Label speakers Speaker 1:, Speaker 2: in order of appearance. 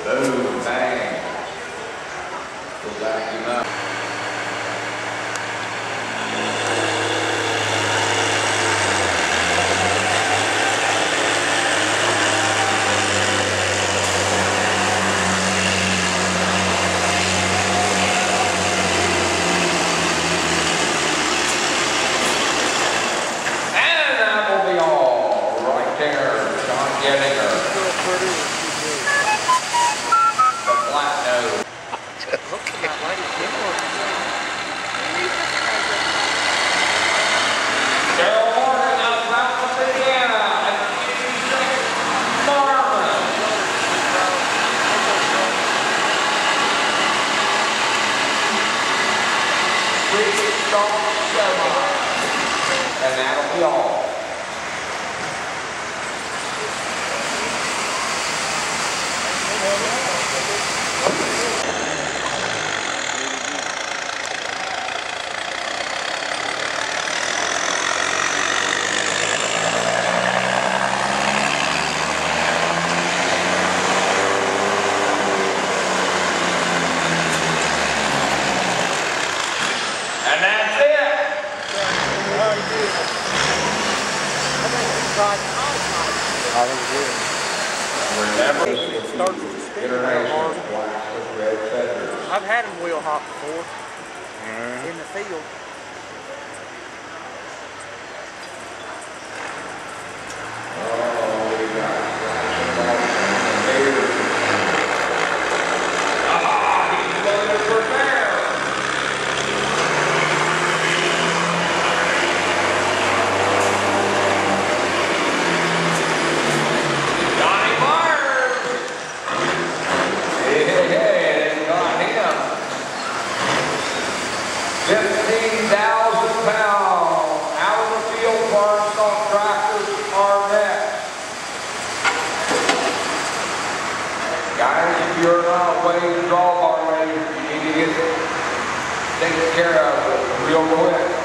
Speaker 1: Boom, bang. Go back him up. And that'll be all. And that's it.
Speaker 2: I think it is.
Speaker 1: Remember,
Speaker 2: It starts to spin real hard. I've had them wheel hop before in the field.
Speaker 1: Guys, if you're not waiting to draw already, you need to get taken care of real quick.